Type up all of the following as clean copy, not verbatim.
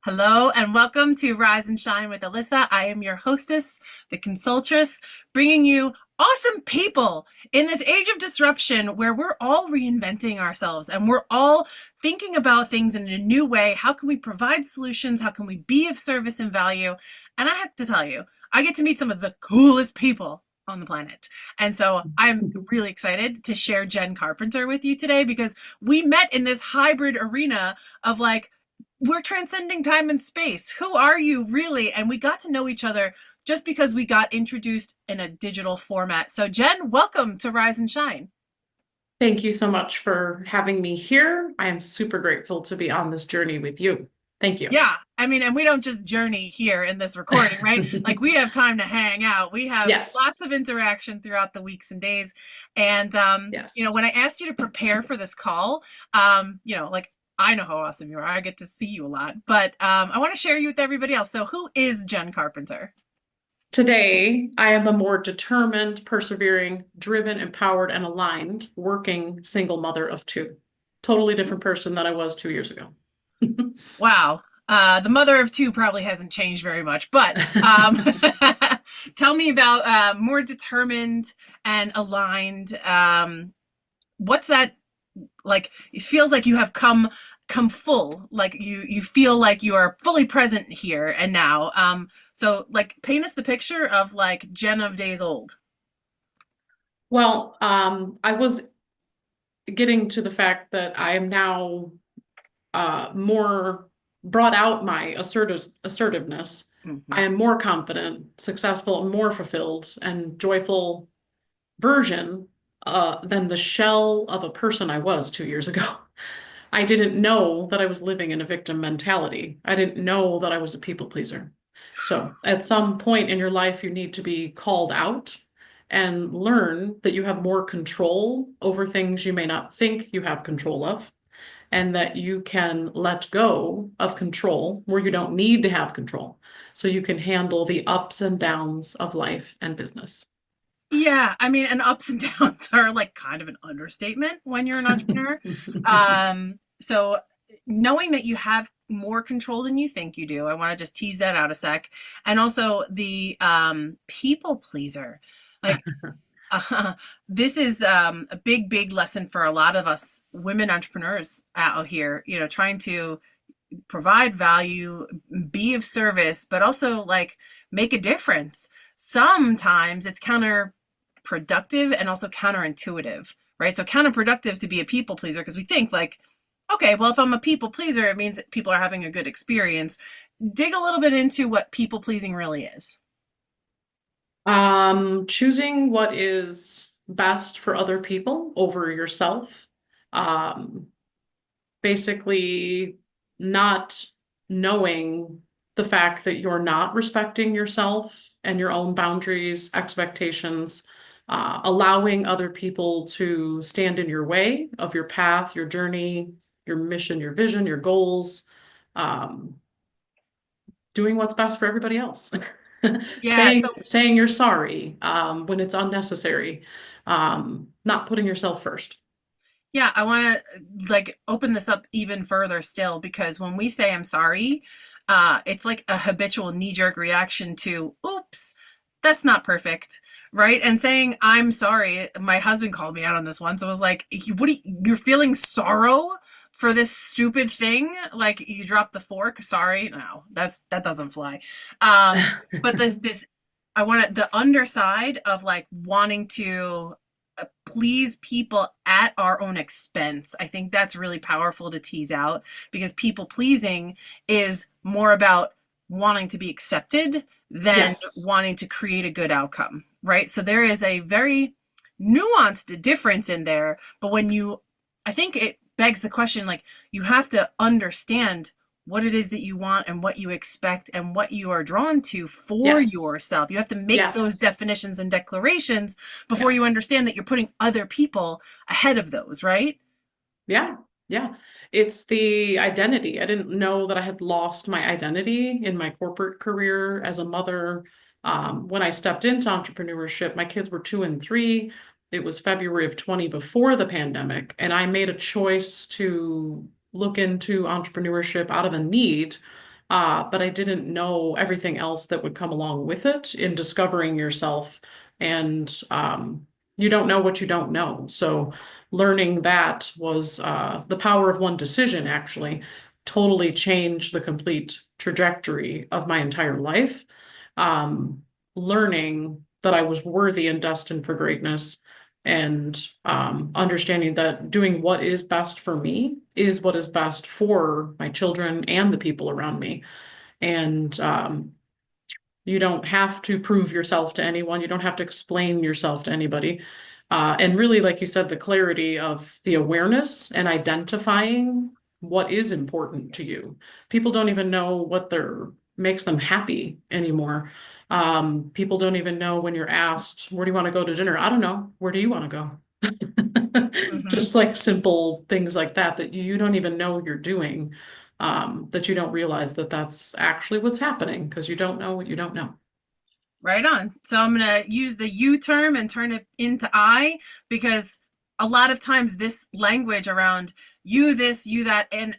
Hello and welcome to Rise and Shine with Alissa. I am your hostess, the consultress, bringing you awesome people in this age of disruption where we're all reinventing ourselves and we're all thinking about things in a new way. How can we provide solutions? How can we be of service and value? And I have to tell you, I get to meet some of the coolest people on the planet. And so I'm really excited to share Jen Carpenter with you today because we met in this hybrid arena of we're transcending time and space. Who are you really? And we got to know each other just because we got introduced in a digital format. So Jen, welcome to Rise and Shine. Thank you so much for having me here. I am super grateful to be on this journey with you. Thank you. Yeah, I mean, and we don't just journey here in this recording, right? Like we have time to hang out. We have lots Yes. of interaction throughout the weeks and days. And Yes. when I asked you to prepare for this call, I know how awesome you are. I get to see you a lot, but I want to share you with everybody else. So who is Jen Carpenter? Today, I am a more determined, persevering, driven, empowered, and aligned working single mother of two. Totally different person than I was 2 years ago. Wow. The mother of two probably hasn't changed very much, but tell me about more determined and aligned. What's that like? It feels like you have come full, like you feel like you are fully present here and now. So like paint us the picture of like Jen of days old. Well, I was getting to the fact that I am now more brought out my assertiveness. Mhm. I am more confident, successful, more fulfilled, and joyful version than the shell of a person I was 2 years ago. I didn't know that I was living in a victim mentality. I didn't know that I was a people pleaser. So, at some point in your life, you need to be called out and learn that you have more control over things you may not think you have control of, and that you can let go of control where you don't need to have control. So you can handle the ups and downs of life and business. Yeah, I mean, and ups and downs are like kind of an understatement when you're an entrepreneur. So knowing that you have more control than you think you do, I want to just tease that out a sec. And also the people pleaser. Like this is a big lesson for a lot of us women entrepreneurs out here, trying to provide value, be of service, but also like make a difference. Sometimes it's counterproductive and also counterintuitive, right? So counterproductive to be a people pleaser because we think like, okay, well, if I'm a people pleaser, it means that people are having a good experience. Dig a little bit into what people pleasing really is. Choosing what is best for other people over yourself. Um, Basically, not knowing the fact that you're not respecting yourself and your own boundaries, expectations, allowing other people to stand in your way of your path, your journey, your mission, your vision, your goals, um, doing what's best for everybody else. Yeah, Saying you're sorry when it's unnecessary, not putting yourself first. yeah, I want to like open this up even further still because when we say I'm sorry, it's like a habitual knee-jerk reaction to, oops, that's not perfect, right? And saying I'm sorry, my husband called me out on this once. I was like, what you're feeling sorrow for this stupid thing? Like you dropped the fork, sorry. No, that doesn't fly. But this I want the underside of like wanting to please people at our own expense. I think that's really powerful to tease out because people pleasing is more about wanting to be accepted than Yes. wanting to create a good outcome, right? So there is a very nuanced difference in there, but I think it begs the question like, you have to understand what it is that you want and what you expect and what you are drawn to for Yes. yourself. You have to make those Yes. definitions and declarations before you Yes. understand that you're putting other people ahead of those, right? Yeah. Yeah. It's the identity. I didn't know that I had lost my identity in my corporate career as a mother. When I stepped into entrepreneurship, my kids were 2 and 3. It was February of 20 before the pandemic, and I made a choice to look into entrepreneurship out of a need. but I didn't know everything else that would come along with it in discovering yourself. And you don't know what you don't know. So learning that was the power of one decision actually totally changed the complete trajectory of my entire life. Um, Learning that I was worthy and destined for greatness and understanding that doing what is best for me is what is best for my children and the people around me. And you don't have to prove yourself to anyone. You don't have to explain yourself to anybody. And really, like you said, the clarity of the awareness and identifying what is important to you. People don't even know what their makes them happy anymore. People don't even know when you're asked, where do you want to go to dinner? I don't know. Where do you want to go? Hmm. Just like simple things like that, that you don't even know you're doing, that you don't realize that that's actually what's happening because you don't know what you don't know. Right on. So I'm going to use the you term and turn it into I, because a lot of times this language around you this, you that, and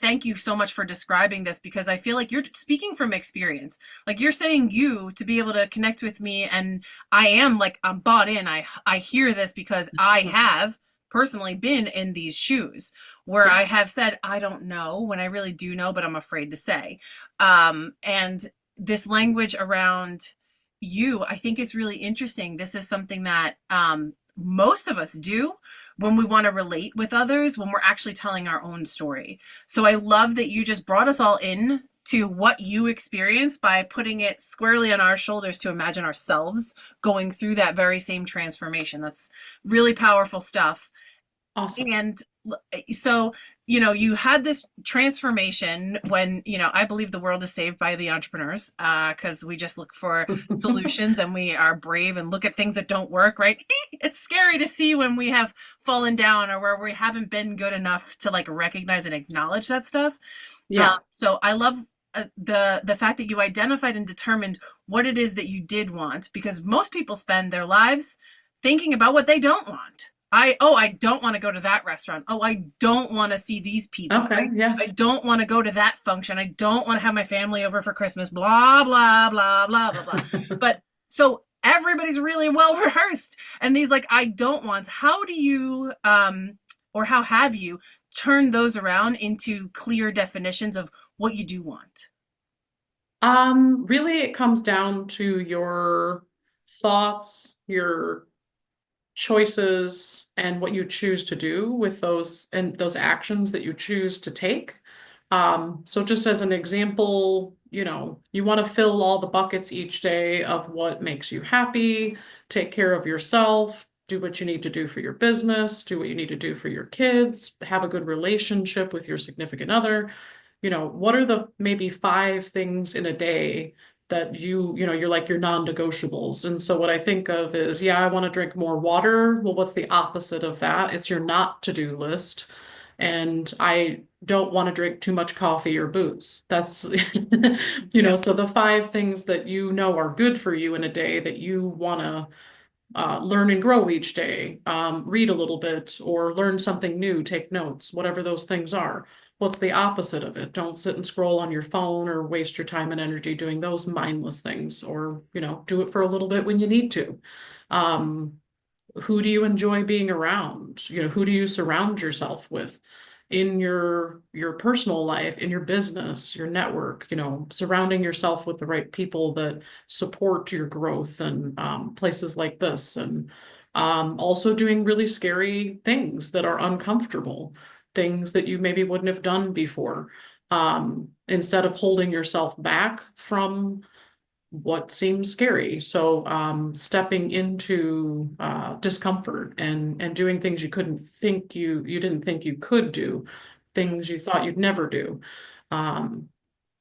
thank you so much for describing this, because I feel like you're speaking from experience. Like you're saying you to be able to connect with me, and I am like I'm bought in. I hear this because I have personally been in these shoes where Yeah. I have said I don't know when I really do know, but I'm afraid to say. And this language around you, I think it's really interesting. This is something that most of us do when we want to relate with others, when we're actually telling our own story. So I love that you just brought us all in to what you experienced by putting it squarely on our shoulders to imagine ourselves going through that very same transformation. That's really powerful stuff. Awesome. And so, you had this transformation when, I believe the world is saved by the entrepreneurs, because we just look for solutions and we are brave and look at things that don't work, right? It's scary to see when we have fallen down or where we haven't been good enough to like recognize and acknowledge that stuff. Yeah. So I love the fact that you identified and determined what it is that you did want, because most people spend their lives thinking about what they don't want. I don't want to go to that restaurant. Oh, I don't want to see these people. Okay. Yeah. I don't want to go to that function. I don't want to have my family over for Christmas. Blah blah blah blah blah blah. But so everybody's really well rehearsed, and these like I don't wants. How do you or how have you turned those around into clear definitions of what you do want? Really, it comes down to your thoughts, your choices, and what you choose to do with those and those actions that you choose to take. So just as an example, you want to fill all the buckets each day of what makes you happy, take care of yourself, do what you need to do for your business, do what you need to do for your kids, have a good relationship with your significant other. What are the maybe five things in a day that you're like your non-negotiables? And so what I think of is, yeah, I want to drink more water. Well, what's the opposite of that? It's your not to-do list. And I don't want to drink too much coffee or booze. That's, Yeah. so the five things that you know are good for you in a day that you want to learn and grow each day, read a little bit or learn something new, take notes, whatever those things are. What's the opposite of it? Don't sit and scroll on your phone or waste your time and energy doing those mindless things, or, do it for a little bit when you need to. Um, who do you enjoy being around? Who do you surround yourself with in your personal life, in your business, your network, surrounding yourself with the right people that support your growth, and places like this. And also doing really scary things that are uncomfortable, things that you maybe wouldn't have done before. Instead of holding yourself back from what seems scary. So stepping into discomfort and doing things you couldn't think you didn't think you could do, Mm. things you thought you'd never do. Um,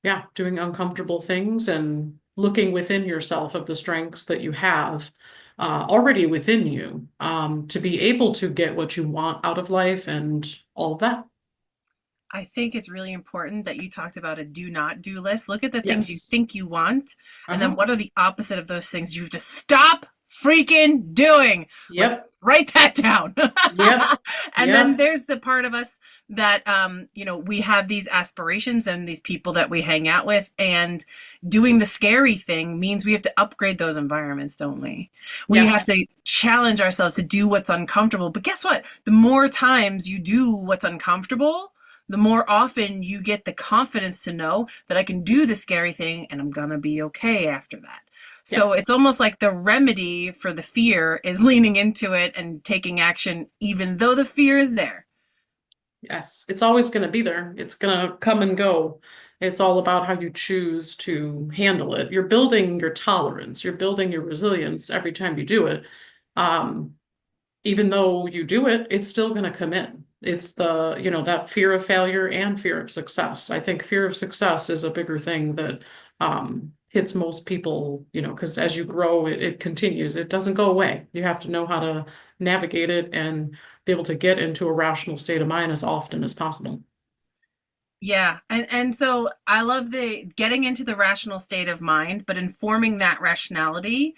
yeah, doing uncomfortable things and looking within yourself of the strengths that you have already within you, to be able to get what you want out of life and all of that. I think it's really important that you talked about a do not do list. Look at the things you Yes. think you want, and then Uh-huh. what are the opposite of those things you have to stop freaking doing? Like, Yep. write that down. Yep. And then Yep. there's the part of us that, we have these aspirations and these people that we hang out with, and doing the scary thing means we have to upgrade those environments, don't we? We have to Yes. challenge ourselves to do what's uncomfortable. But guess what? The more times you do what's uncomfortable, the more often you get the confidence to know that I can do the scary thing and I'm gonna be okay after that. So it's almost Yes. like the remedy for the fear is leaning into it and taking action, even though the fear is there. Yes. It's always going to be there. It's going to come and go. It's all about how you choose to handle it. You're building your tolerance, you're building your resilience every time you do it. Um, Even though you do it, it's still going to come in. It's that fear of failure and fear of success. I think fear of success is a bigger thing that hits most people, because as you grow, it continues. It doesn't go away. You have to know how to navigate it and be able to get into a rational state of mind as often as possible. Yeah, and so I love the getting into the rational state of mind, but informing that rationality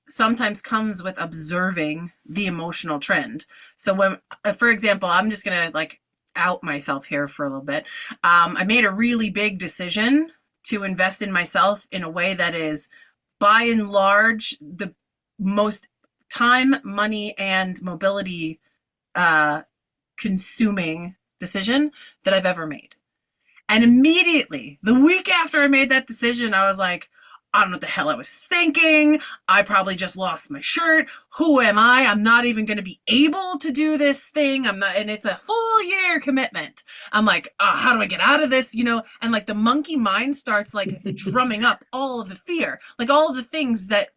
sometimes comes with observing the emotional trend. So when, for example, I'm just gonna like out myself here for a little bit. I made a really big decision to invest in myself in a way that is, by and large, the most time, money, and mobility uh, consuming decision that I've ever made. And immediately, the week after I made that decision, I was like, I don't know what the hell I was thinking. I probably just lost my shirt. Who am I? I'm not even going to be able to do this thing. I'm not, and it's a full year commitment. I'm like, how do I get out of this? And like the monkey mind starts like drumming up all of the fear, like all of the things that,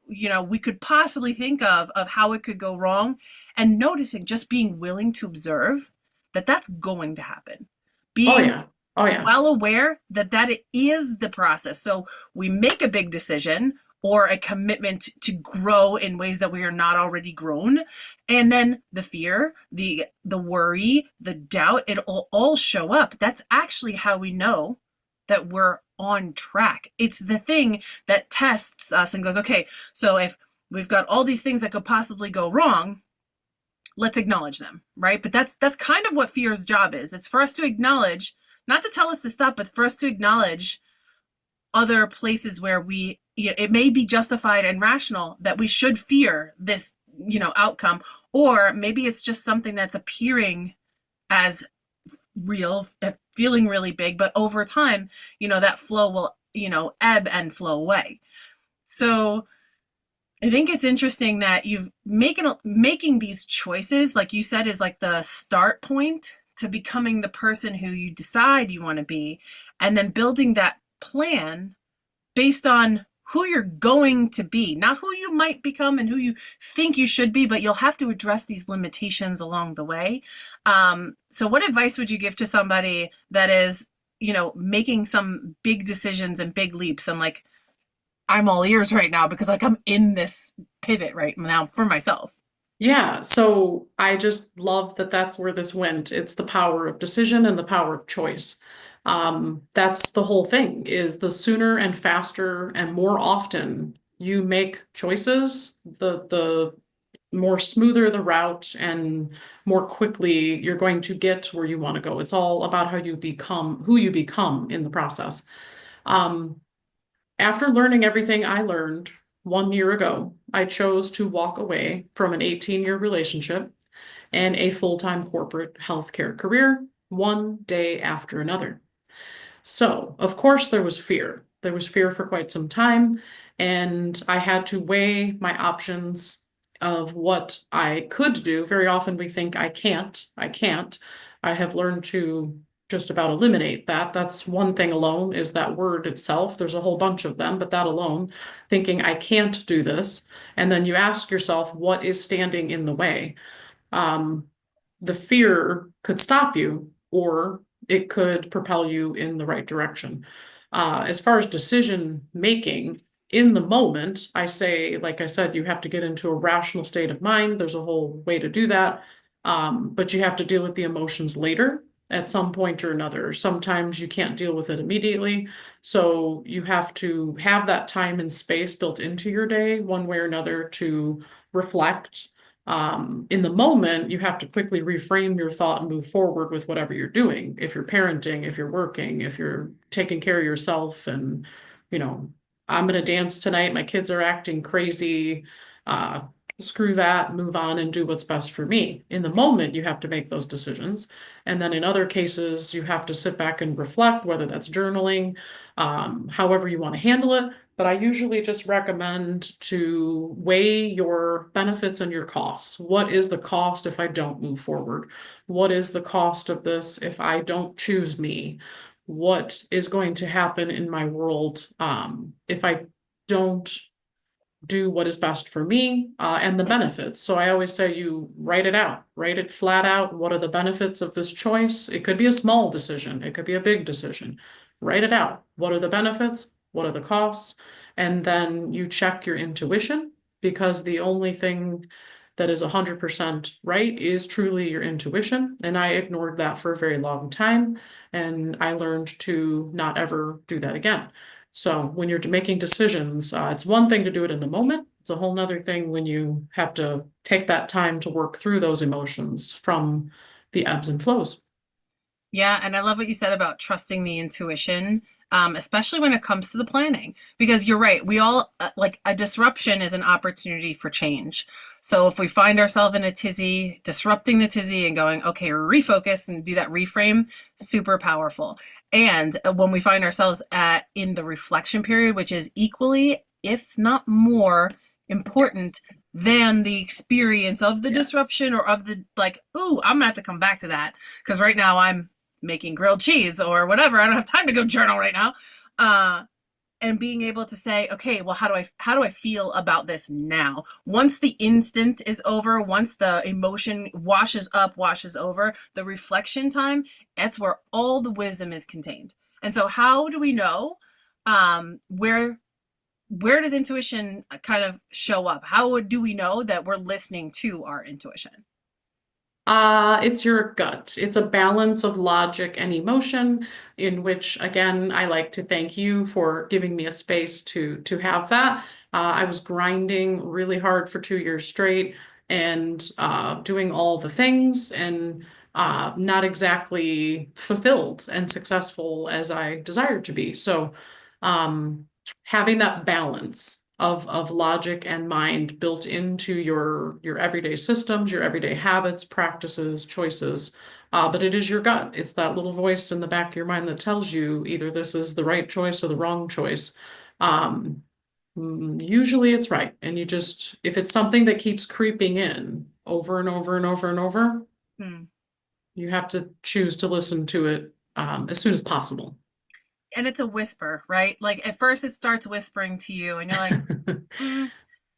we could possibly think of how it could go wrong, and noticing, just being willing to observe that that's going to happen. Oh Being yeah. Oh yeah. well aware that it is the process. So we make a big decision or a commitment to grow in ways that we are not already grown, and then the fear, the worry, the doubt, it'll all show up. That's actually how we know that we're on track. It's the thing that tests us and goes, okay, so if we've got all these things that could possibly go wrong, let's acknowledge them, right? But that's kind of what fear's job is. It's for us to acknowledge, not to tell us to stop, but for us to acknowledge other places where it may be justified and rational that we should fear this, outcome, or maybe it's just something that's appearing as real, feeling really big, but over time, that flow will, ebb and flow away. So I think it's interesting that you've making these choices, like you said, is like the start point to becoming the person who you decide you want to be, and then building that plan based on who you're going to be, not who you might become and who you think you should be, but you'll have to address these limitations along the way. So what advice would you give to somebody that is, making some big decisions and big leaps, and like, I'm all ears right now because like I'm in this pivot right now for myself. Yeah, so I just love that that's where this went. It's the power of decision and the power of choice. That's the whole thing, is the sooner and faster and more often you make choices, the more smoother the route and more quickly you're going to get where you want to go. It's all about how you become who you become in the process. Um, After learning everything I learned 1 year ago, I chose to walk away from an 18-year relationship and a full-time corporate healthcare career one day after another. So, of course, there was fear. There was fear for quite some time, and I had to weigh my options of what I could do. Very often we think, I can't, I can't. I have learned to just about eliminate that. That's one thing alone, is that word itself. There's a whole bunch of them, but that alone, thinking I can't do this. And then you ask yourself, what is standing in the way? um, the fear could stop you, or it could propel you in the right direction. As far as decision making, in the moment, I say, like I said, you have to get into a rational state of mind. There's a whole way to do that. But you have to deal with the emotions later. at some point or another. Sometimes you can't deal with it immediately. So you have to have that time and space built into your day, one way or another, to reflect. In the moment, you have to quickly reframe your thought and move forward with whatever you're doing. If you're parenting, if you're working, if you're taking care of yourself, and, you know, I'm going to dance tonight, my kids are acting crazy. Uh, Screw that, move on and do what's best for me. In the moment, you have to make those decisions. And then in other cases, you have to sit back and reflect, whether that's journaling, however you want to handle it. But I usually just recommend to weigh your benefits and your costs. What is the cost if I don't move forward? What is the cost of this if I don't choose me? What is going to happen in my world if I don't do what is best for me, and the benefits. So I always say you write it out, write it flat out. What are the benefits of this choice? It could be a small decision, it could be a big decision. Write it out. What are the benefits? What are the costs? And then you check your intuition, because the only thing that is 100% right is truly your intuition. And I ignored that for a very long time. And I learned to not ever do that again. So when you're making decisions, it's one thing to do it in the moment. It's a whole nother thing when you have to take that time to work through those emotions from the ebbs and flows. Yeah, and I love what you said about trusting the intuition, especially when it comes to the planning, because you're right. We all like a disruption is an opportunity for change. So if we find ourselves in a tizzy, disrupting the tizzy and going, okay, refocus and do that reframe, super powerful. And when we find ourselves at in the reflection period, which is equally, if not more, important Yes. than the experience of the disruption Yes. or of the like, ooh, I'm gonna have to come back to that because right now I'm making grilled cheese or whatever. I don't have time to go journal right now. Uh, and being able to say, okay, well, how do I feel about this now? Once the instant is over, once the emotion washes up, washes over, the reflection time, that's where all the wisdom is contained. And so, how do we know where does intuition kind of show up? How do we know that we're listening to our intuition? It's your gut. It's a balance of logic and emotion, in which, again, I like to thank you for giving me a space to have that. I was grinding really hard for 2 years straight and doing all the things, and not exactly fulfilled and successful as I desired to be. So, um, having that balance of logic and mind built into your everyday systems, your everyday habits, practices, choices. But it is your gut. It's that little voice in the back of your mind that tells you either this is the right choice or the wrong choice. Um, Usually it's right. And you just, if it's something that keeps creeping in over and over and over and over, Hmm. you have to choose to listen to it as soon as possible. And it's a whisper, right? Like at first it starts whispering to you, and you're like, mm,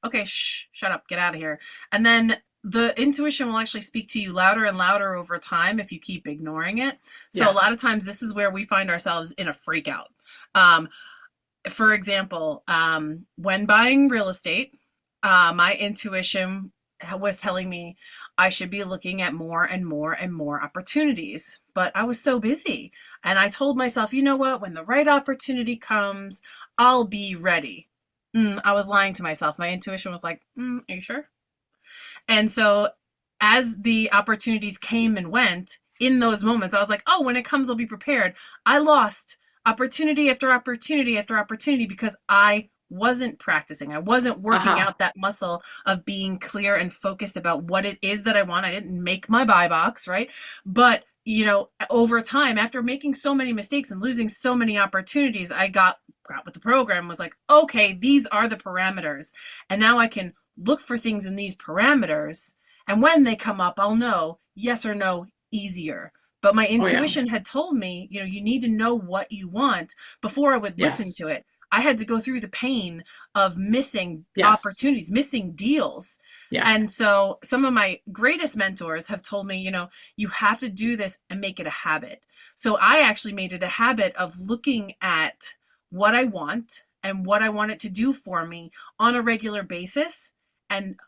okay, shh, shut up, get out of here. And then the intuition will actually speak to you louder and louder over time if you keep ignoring it. So a Yeah. lot of times this is where we find ourselves in a freak out. Um, for example, when buying real estate, my intuition was telling me I should be looking at more and more and more opportunities. But I was so busy. And I told myself, you know what? When the right opportunity comes, I'll be ready. I was lying to myself. My intuition was like, are you sure? And so as the opportunities came and went, in those moments, I was like, oh, when it comes, I'll be prepared. I lost opportunity after opportunity after opportunity because I wasn't practicing. I wasn't working Aha. out that muscle of being clear and focused about what it is that I want. I didn't make my buy box, right? But over time, after making so many mistakes and losing so many opportunities, I got with the program, was like, okay, these are the parameters. And now I can look for things in these parameters. And when they come up, I'll know yes or no easier. But my Oh, yeah. intuition had told me, you need to know what you want before I would listen to Yes. it. I had to go through the pain of missing Yes. opportunities, missing deals. Yeah. And so some of my greatest mentors have told me, you have to do this and make it a habit. So I actually made it a habit of looking at what I want and what I want it to do for me on a regular basis. And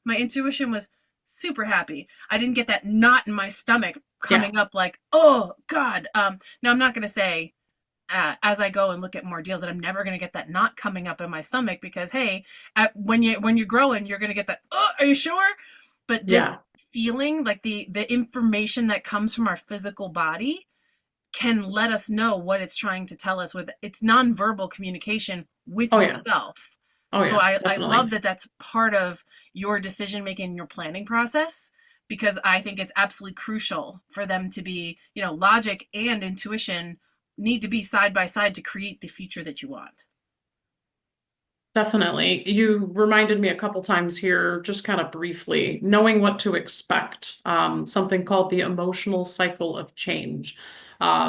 my intuition was super happy. I didn't get that knot in my stomach Yeah. coming up like, oh God. Now I'm not going to say as I go and look at more deals that I'm never going to get that knot coming up in my stomach because hey, when you're growing, you're going to get that. Oh, are you sure? But this Yeah. feeling, like the information that comes from our physical body, can let us know what it's trying to tell us with its nonverbal communication with Oh yeah. yourself. Oh So yeah, I definitely. love that that's part of your decision making, your planning process, because I think it's absolutely crucial for them to be, logic and intuition need to be side by side to create the future that you want. Definitely. You reminded me a couple times here, just kind of briefly, knowing what to expect. Something called the emotional cycle of change.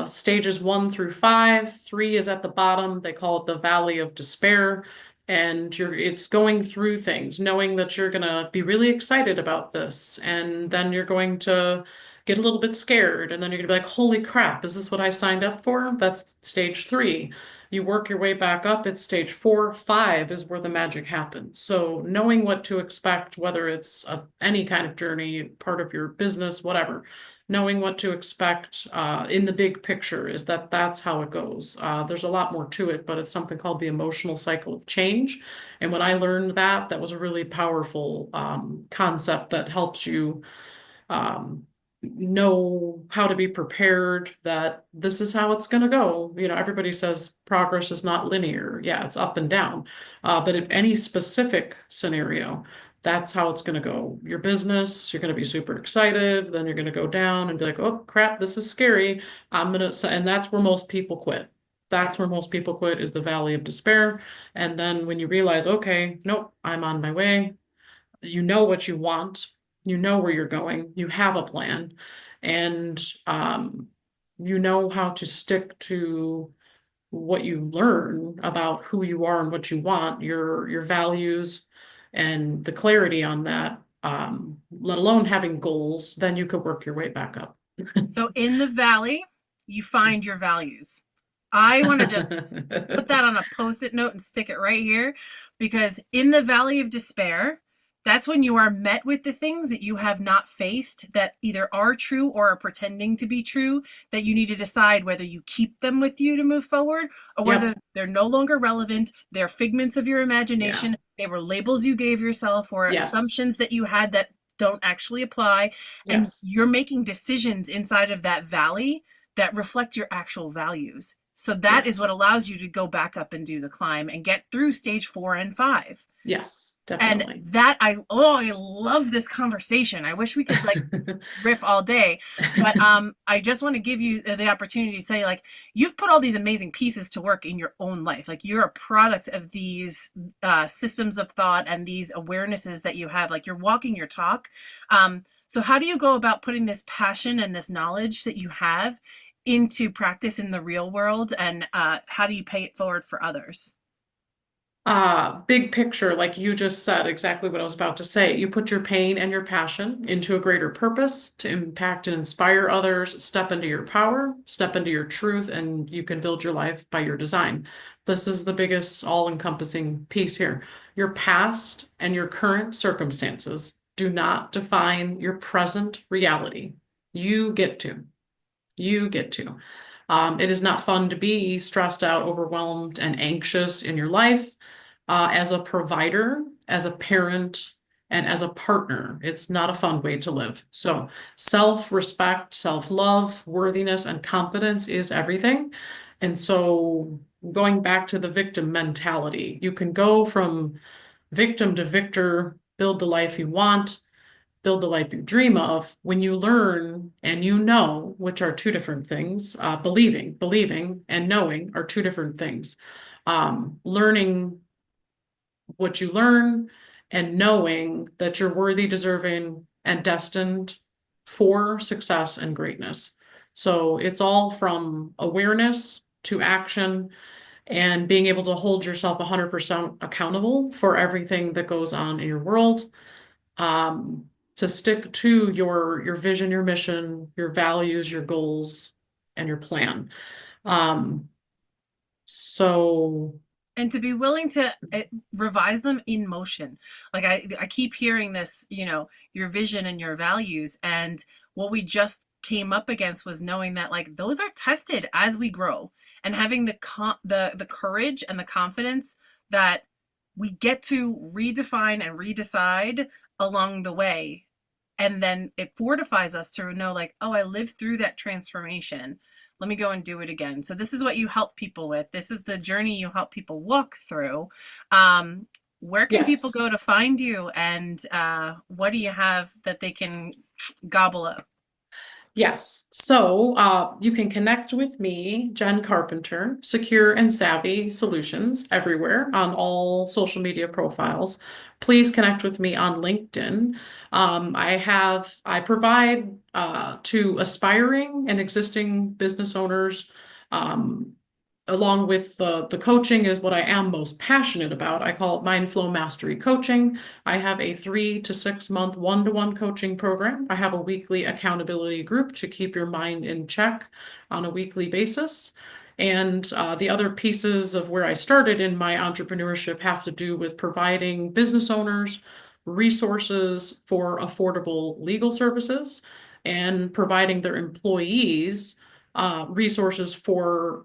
Stages 1 through 5, 3 is at the bottom. They call it the valley of despair. And it's going through things, knowing that you're gonna be really excited about this, and then you're going to get a little bit scared, and then you're gonna be like, holy crap, is this what I signed up for? That's stage 3. You work your way back up, it's stage 4. 5 is where the magic happens. So knowing what to expect, whether it's any kind of journey, part of your business, whatever, knowing what to expect in the big picture is that's how it goes. There's a lot more to it, but it's something called the emotional cycle of change. And when I learned that, that was a really powerful concept that helps you um, know how to be prepared that this is how it's going to go. Everybody says progress is not linear. Yeah, it's up and down. But if any specific scenario, that's how it's going to go. Your business, you're going to be super excited, then you're going to go down and be like, oh crap, this is scary. And that's where most people quit. That's where most people quit is the valley of despair. And then when you realize, okay, nope, I'm on my way, you know what you want, you know where you're going, you have a plan, and you know how to stick to what you learn about who you are and what you want, your values, and the clarity on that, let alone having goals, then you could work your way back up. So in the valley, you find your values. I want to just put that on a post-it note and stick it right here because in the valley of despair, that's when you are met with the things that you have not faced that either are true or are pretending to be true, that you need to decide whether you keep them with you to move forward or whether Yep. they're no longer relevant, they're figments of your Yeah. imagination, they were labels you gave yourself or Yes. assumptions that you had that don't actually apply, and Yes. you're making decisions inside of that valley that reflect your actual values. So that is what Yes. allows you to go back up and do the climb and get through stage 4 and 5. Yes, And definitely. that I love this conversation. I wish we could like riff all day, but I just want to give you the opportunity to say like you've put all these amazing pieces to work in your own life. Like you're a product of these systems of thought and these awarenesses that you have. Like you're walking your talk. So how do you go about putting this passion and this knowledge that you have into practice in the real world, and how do you pay it forward for others? Big picture, like you just said, exactly what I was about to say. You put your pain and your passion into a greater purpose to impact and inspire others, step into your power, step into your truth, and you can build your life by your design. This is the biggest all-encompassing piece here. Your past and your current circumstances do not define your present reality. You get to. You get to. It is not fun to be stressed out, overwhelmed, and anxious in your life. As a provider, as a parent, and as a partner, it's not a fun way to live. So, self-respect, self-love, worthiness, and confidence is everything. And so, going back to the victim mentality, you can go from victim to victor, build the life you want, build the life you dream of when you learn and you know, which are two different things. Believing and knowing are two different things. Learning what you learn and knowing that you're worthy, deserving, and destined for success and greatness. So it's all from awareness to action and being able to hold yourself 100% accountable for everything that goes on in your world, um, to stick to your vision, your mission, your values, your goals, and your plan. Um, so and to be willing to revise them in motion. Like I keep hearing this, your vision and your values. And what we just came up against was knowing that like those are tested as we grow, and having the courage and the confidence that we get to redefine and redecide along the way. And then it fortifies us to know like, oh, I lived through that transformation. Let me go and do it again. So this is what you help people with. This is the journey you help people walk through. Where can people Yes. go to find you, and what do you have that they can gobble up? Yes. So you can connect with me, Jen Carpenter, Secure and Savvy Solutions, everywhere on all social media profiles. Please connect with me on LinkedIn. I provide to aspiring and existing business owners, um, along with the coaching is what I am most passionate about. I call it Mind Flow Mastery Coaching. I have a 3 to 6 month one-to-one coaching program. I have a weekly accountability group to keep your mind in check on a weekly basis. And the other pieces of where I started in my entrepreneurship have to do with providing business owners resources for affordable legal services and providing their employees resources for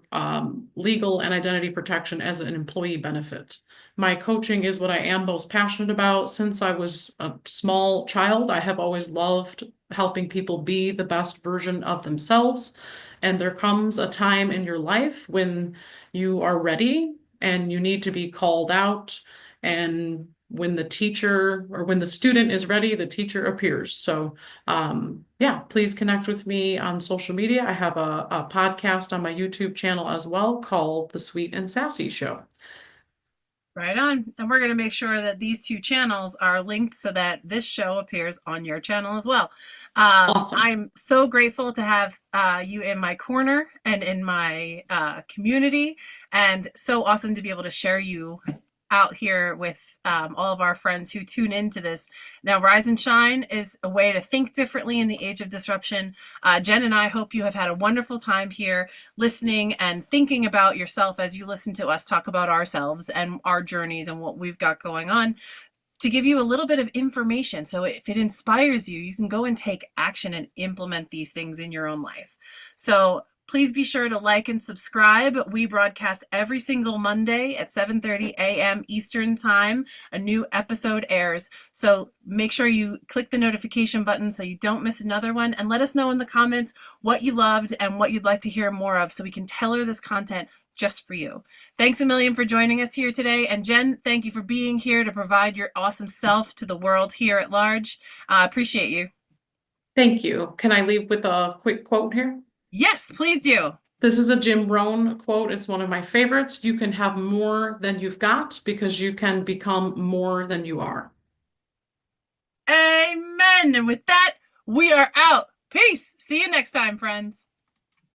legal and identity protection as an employee benefit. My coaching is what I am most passionate about. Since I was a small child, I have always loved helping people be the best version of themselves. And there comes a time in your life when you are ready and you need to be called out. And when the teacher or when the student is ready, the teacher appears. So yeah, please connect with me on social media. I have a podcast on my YouTube channel as well called The Sweet and Sassy Show. Right on. And we're going to make sure that these two channels are linked so that this show appears on your channel as well. Awesome. I'm so grateful to have you in my corner and in my community, and so awesome to be able to share you out here with all of our friends who tune into this. Now, Rise and Shine is a way to think differently in the age of disruption. Jen and I hope you have had a wonderful time here listening and thinking about yourself as you listen to us talk about ourselves and our journeys and what we've got going on, to give you a little bit of information. So if it inspires you, you can go and take action and implement these things in your own life. So please be sure to like and subscribe. We broadcast every single Monday at 7:30 a.m. Eastern Time. A new episode airs. So make sure you click the notification button so you don't miss another one. And let us know in the comments what you loved and what you'd like to hear more of so we can tailor this content just for you. Thanks a million for joining us here today. And Jen, thank you for being here to provide your awesome self to the world here at large. Appreciate you. Thank you. Can I leave with a quick quote here? Yes, please do. This is a Jim Rohn quote. It's one of my favorites. You can have more than you've got because you can become more than you are. Amen. And with that, we are out. Peace. See you next time, friends.